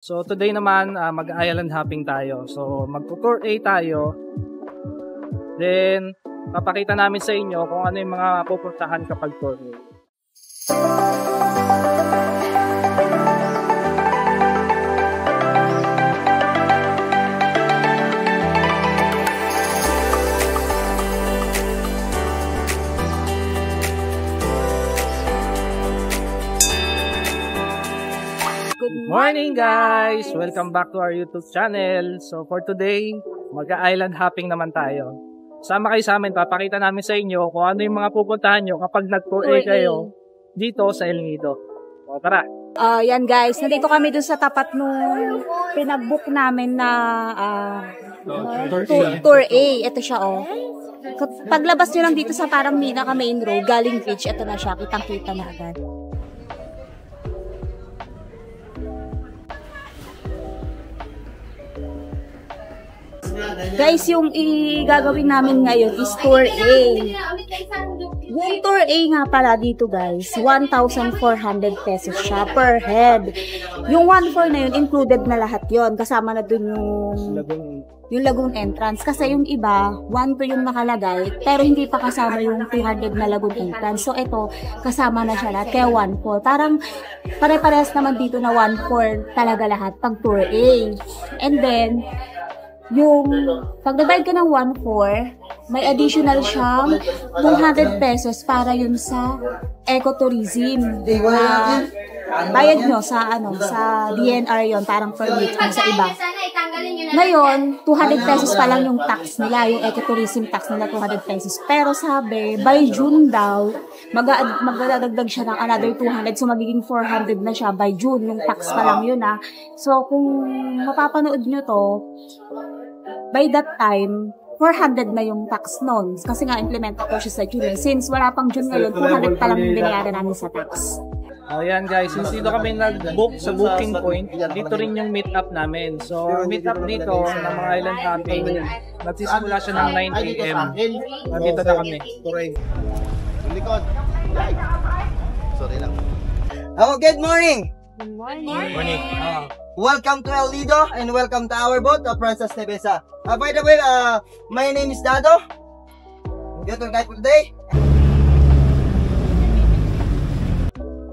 So today naman mag-island hopping tayo. So magto-tour A tayo. Then papakita namin sa inyo kung ano yung mga pupuntahan kapag tour A. Good Morning guys! Welcome back to our YouTube channel. So for today, mag-island hopping naman tayo. Sama kayo sa amin, papakita namin sa inyo kung ano yung mga pupuntahan nyo kapag nag-tour A kayo dito sa El Nido. O tara! Yan guys, nandito kami dun sa tapat nung pinag-book namin na tour A. Ito siya Paglabas nyo lang dito sa parang Minaka main road, galing beach, ito na siya, kitang-kita na agad. Guys, yung gagawin namin ngayon is tour A. Yung tour A nga pala dito guys, 1,400 pesos siya per head. Yung 1,400 na yun, included na lahat yon. Kasama na dun yung lagoon entrance. Kasi yung iba, 1,200 yung nakalagay, pero hindi pa kasama yung 200 na lagoon entrance. So ito, kasama na siya lahat. Kaya 1,400. Parang pare-parehas naman dito na 1,400 talaga lahat pag tour A. And then, yung pag nabayad ka ng 1,400, may additional siyang 200 pesos para yun sa ecotourism. Bayad nyo sa sa DNR yon, parang permit kung sa iba. Ngayon, 200 pesos pa lang yung tax nila, yung ecotourism tax nila 200 pesos. Pero sabi, by June daw, magdadagdag siya ng another 200, so magiging 400 na siya by June, yung tax pa lang yun . So kung mapapanood nyo to, by that time, 400 na yung tax nun. Kasi nga, implement ko siya sa June. Since wala pang June ngayon, 200 pa lang yung binayaran namin sa tax. Ayan guys, since dito kami nag-book sa booking point, dito rin yung meet up namin. So, meet up dito ng mga island hopping. Nagsisimula siya ng 9 AM. Nandito na kami. Likod. Sorry lang. Good morning! Good morning. Welcome to El Nido and welcome to our boat, Princess Nebesa. By the way, my name is Dado. Your tour guide for today.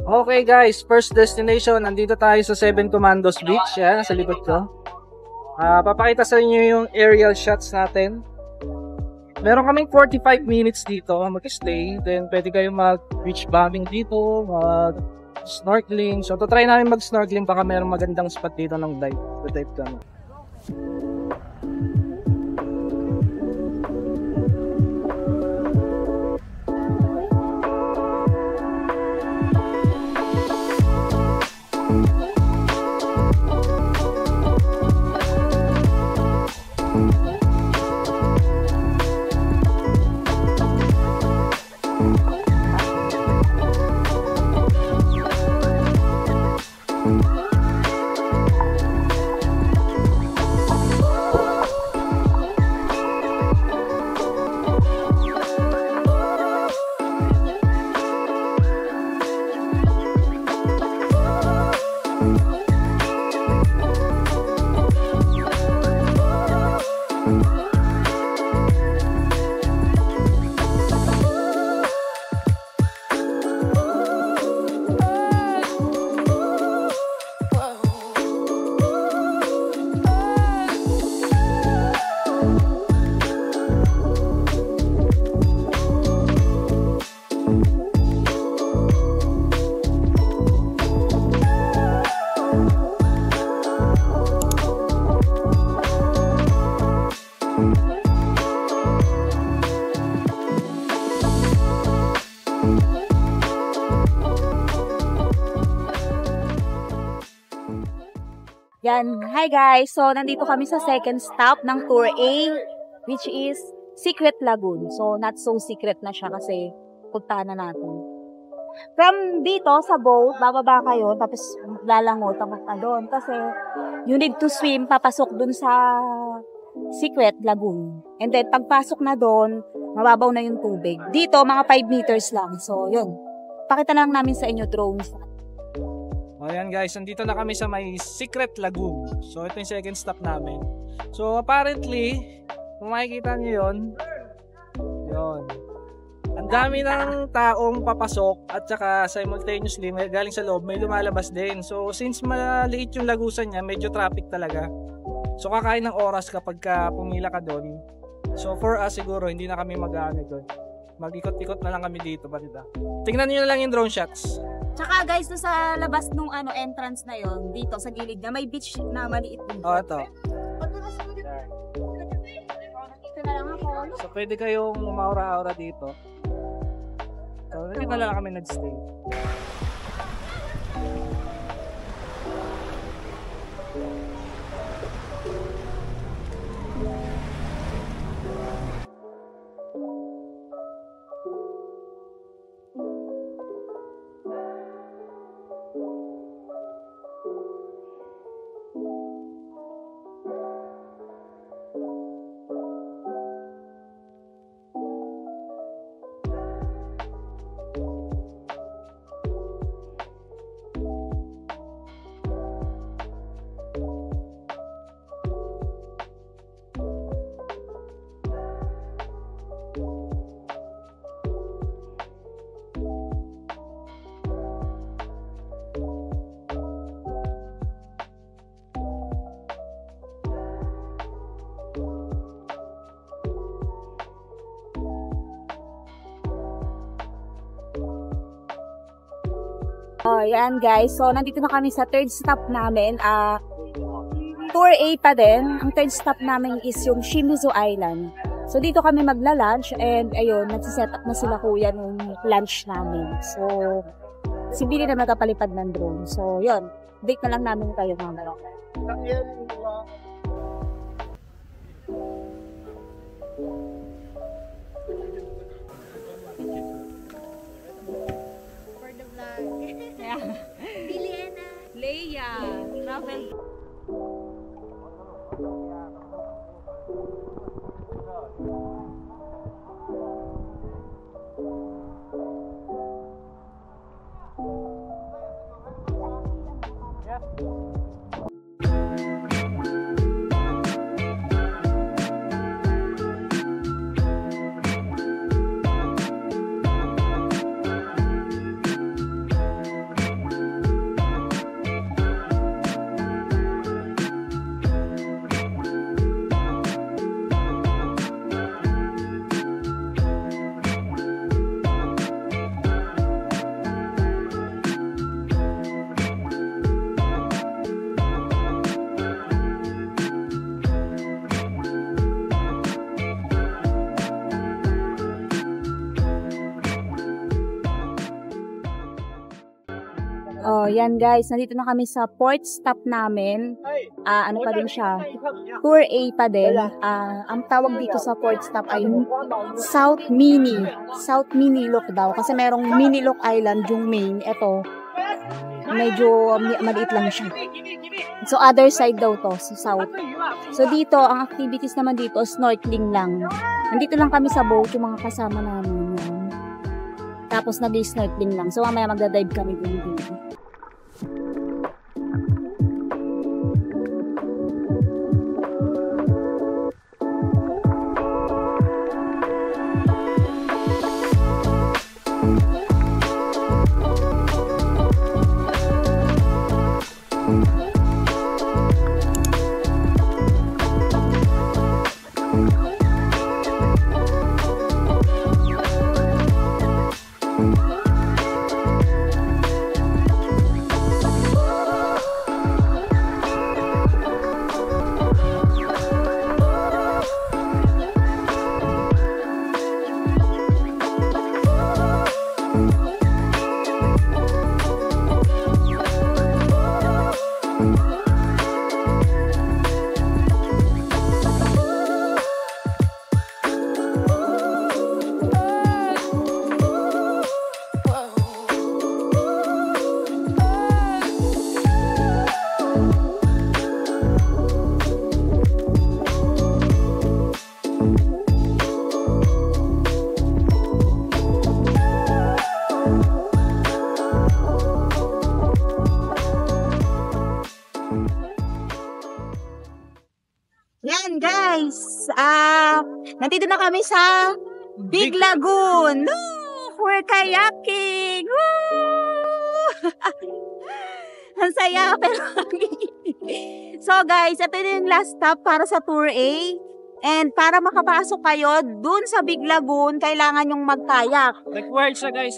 Okay guys, first destination, nandito tayo sa Seven Commandos Beach, sa likod ko. Papakita sa inyo yung aerial shots natin. Meron kaming 45 minutes dito mag-stay, then pwede kayo mag-beach bombing dito, mag-snorkeling. So, try namin mag-snorkeling, baka merong magandang spot dito ng dive kami. Yan. Hi guys. So, nandito kami sa second stop ng Tour A, which is Secret Lagoon. So, not so secret na siya kasi puntahan na natin. From dito sa boat, bababa kayo, tapos lalangot tapos na doon. Kasi you need to swim papasok dun sa Secret Lagoon. And then, pagpasok na doon, mababaw na yung tubig. Dito, mga 5 meters lang. So, yun. Pakita lang namin sa inyo drones. Ayan guys, nandito na kami sa may Secret Lagoon. So ito yung second stop namin. So apparently, kung makikita nyo yun. Ang dami ng taong papasok at saka simultaneously galing sa loob may lumalabas din. So since maliit yung lagusan niya, medyo traffic talaga. So kakain ng oras kapag pumila ka doon. So for us siguro hindi na kami mag-aano doon. Mag-ikot-ikot na lang kami dito banda. Tingnan niyo na lang yung drone shots. Tsaka guys, doon sa labas nung entrance na yon, dito sa gilid na may beach na maliit din. Oh, ito. Dito na lang ako. So pwede kayong umaura-aura dito. So dito na lang kami nag-stay. Oh, yan guys. So, nandito na kami sa third stop namin. Tour A pa din. Ang third stop namin is yung Shimizu Island. So, dito kami magla-lunch and ayun, nagsiset up na sila kuya nung lunch namin. So, si Billy na magpapalipad ng drone. So, yun. Date na lang namin kayo mamaya. Leia, travel. Oh, yan guys. Nandito na kami sa port stop namin. Ano pa din siya? Tour A pa din. Ang tawag dito sa port stop ay South Mini. South Mini Look daw. Kasi merong Mini Look Island yung main. Ito. Medyo maliit lang siya. So, other side daw to. So, south. So, dito, ang activities naman dito, snorkeling lang. Nandito lang kami sa boat, yung mga kasama namin. Tapos, nag-snorkeling lang. So, mamaya magdadive kami dito. Yan, guys. Nandito na kami sa Big Lagoon. Look, we're kayaking. Woo! Ang saya, pero so guys, ito na yung last stop para sa Tour A. And para makapasok kayo dun sa Big Lagoon, kailangan yung magkayak. Required siya guys,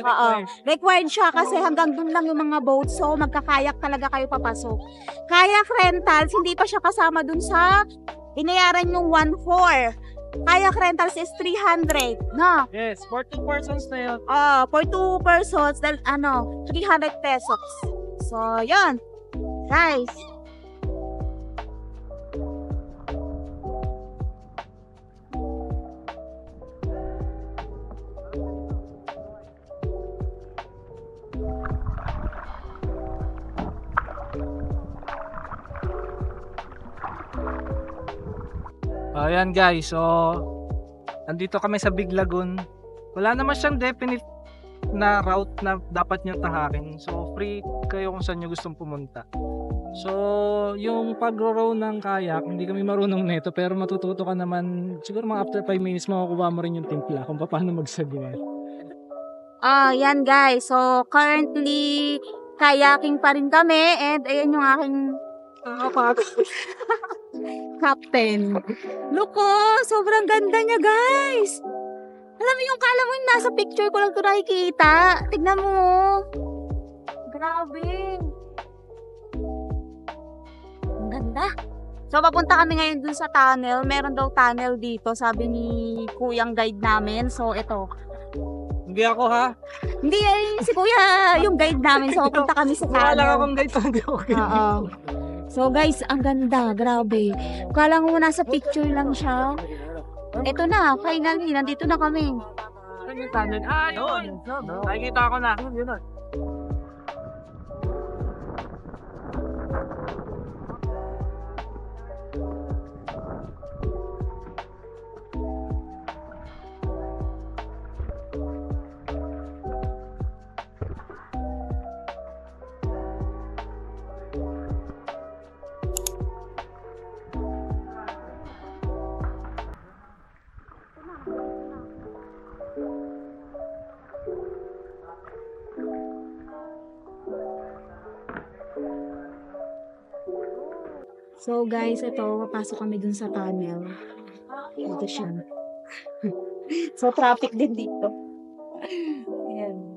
Required siya kasi hanggang dun lang yung mga boats. So magkakayak talaga kayo papasok. Kayak rentals, hindi pa siya kasama dun sa inayaran yung 1-4. Kayak rentals is 300. No? Yes, for 2 persons na yun. For 2 persons, 300 pesos. So, yun. Guys. Ayan guys, so andito kami sa Big Lagoon. Wala naman siyang definite na route na dapat nyo tahakin. So free kayo kung saan nyo gustong pumunta. So yung pag-row ng kayak, hindi kami marunong nito pero matututo ka naman. Siguro mga after 5 minutes makukuha mo rin yung timpla kung paano magsagwa. Yan guys. So currently kayaking pa rin kami and ayan yung aking captain. Look, sobrang ganda niya guys. Alam mo yung kala mo yung nasa picture ko lang ito nakikita. Tignan mo. Grabe. Ang ganda. So, papunta kami ngayon dun sa tunnel. Meron daw tunnel dito, sabi ni kuyang guide namin. So, ito. Hindi ako ha? Hindi, si kuya yung guide namin. So, papunta kami sa tunnel. Wala akong guide, hindi ako guide. So, guys, ang ganda. Grabe. Kala mo nasa picture lang siya. Ito na, finally, nandito na kami. Saan yung tunnel? Yun. Nakikita ko na. Yun. So guys, ito, papasok kami dun sa tunnel. Ito siya. So traffic din dito. Ayan.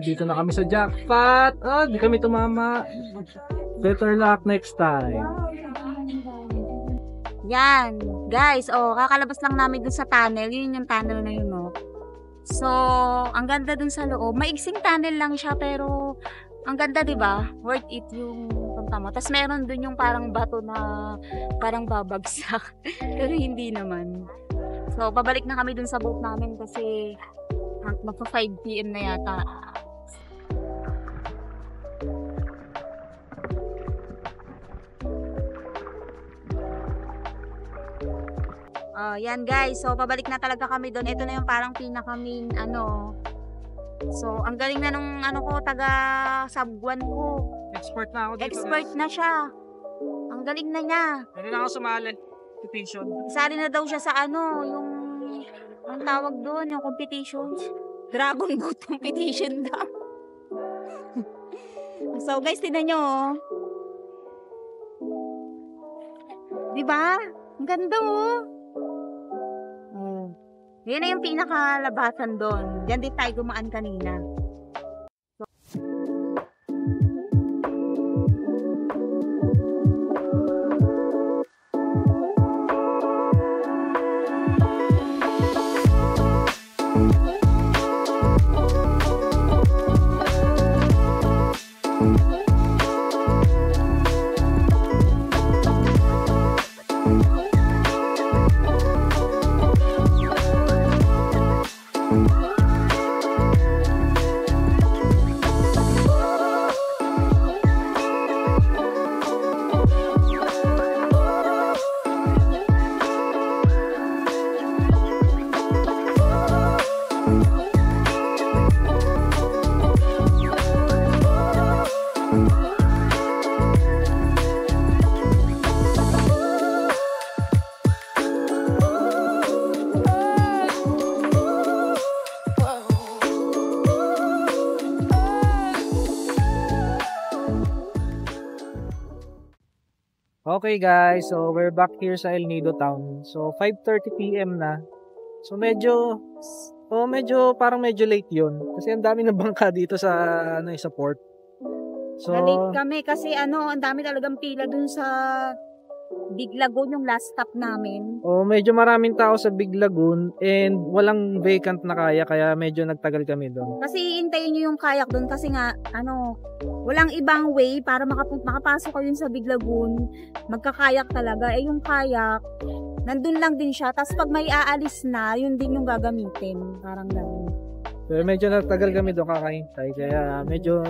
Dito na kami sa jackpot. Di kami tumama. Better luck next time. Yan. Guys, kakalabas lang namin dun sa tunnel. Yun yung tunnel na yun, no? So, ang ganda dun sa loob. Maiksing tunnel lang siya, pero ang ganda, di ba? Worth it yung punta mo. Tapos meron dun yung parang bato na parang babagsak. Pero hindi naman. So, pabalik na kami dun sa boat namin kasi magpa 5 PM na yata. Yan guys. So, pabalik na talaga kami dun. Ito na yung parang pinaka-main So, ang galing na nung taga-Sabuan ko. Expert na ako dito. Expert na siya. Ang galing na niya. Pwede na ako sumali. Competition. Sali na daw siya sa yung ang tawag doon, yung competition. Dragon Boat competition daw. So guys, tingnan nyo. Diba? Ang ganda Yan na yung pinakalabasan doon. Diyan din tayo gumaan kanina. Okay guys, so we're back here sa El Nido Town. So 5:30 PM na. So medyo parang medyo late 'yon kasi ang dami ng bangka dito sa sa port. So Na-late kami kasi ang dami talagang pila dun sa Big Lagoon yung last stop namin. medyo maraming tao sa Big Lagoon and walang vacant na kaya medyo nagtagal kami doon. Kasi hintayin nyo yung kayak dun kasi nga, walang ibang way para makapasok kayo sa Big Lagoon. Magkakayak talaga. Yung kayak, nandun lang din siya. Tapos pag may aalis na, yun din yung gagamitin. Parang gano'n. Pero medyo nagtagal kami doon kakahintay kaya medyo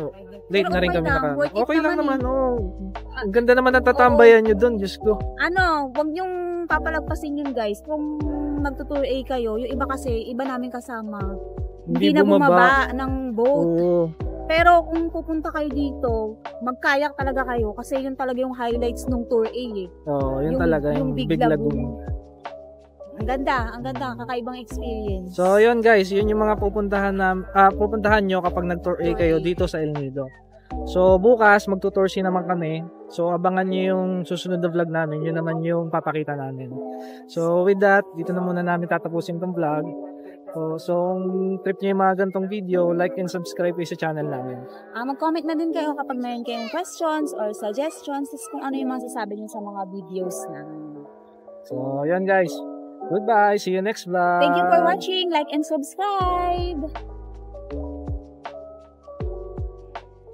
late Pero na rin okay kami lang, worth it Okay lang naman naman, Ang ganda naman ng tatambayan nyo doon, Diyos ko. Wag yung papalagpasin yun guys. Kung magtutour A kayo, yung iba kasi, iba namin kasama. Hindi na bumaba ng boat. Oo. Pero kung pupunta kayo dito, magkayak talaga kayo kasi yun talaga yung highlights ng tour A eh. Yun talaga yung Big Lagoon. Ang ganda, kakaibang experience. So, yun guys, yun yung mga pupuntahan nyo kapag nag-tour A kayo dito sa El Nido. So, bukas magtutour C naman kami. So, abangan nyo yung susunod na vlog namin. Yun naman yung papakita namin. So, with that, dito na muna namin tatapusin tong vlog. So, kung trip nyo yung mga gantong video, like and subscribe sa channel namin. Mag-comment na din kayo kapag mayroon kayong questions or suggestions kung ano yung masasabi nyo sa mga videos namin. So, yun guys. Goodbye. See you next vlog. Thank you for watching. Like and subscribe.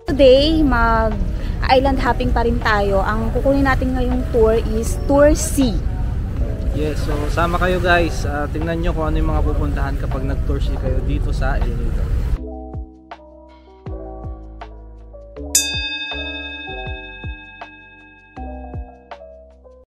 Today, mag-island hopping pa rin tayo. Ang kukunin natin ngayong tour is Tour C. Yes, so sama kayo guys. Tingnan nyo kung ano yung mga pupuntahan kapag nag-tour C kayo dito sa El Nido.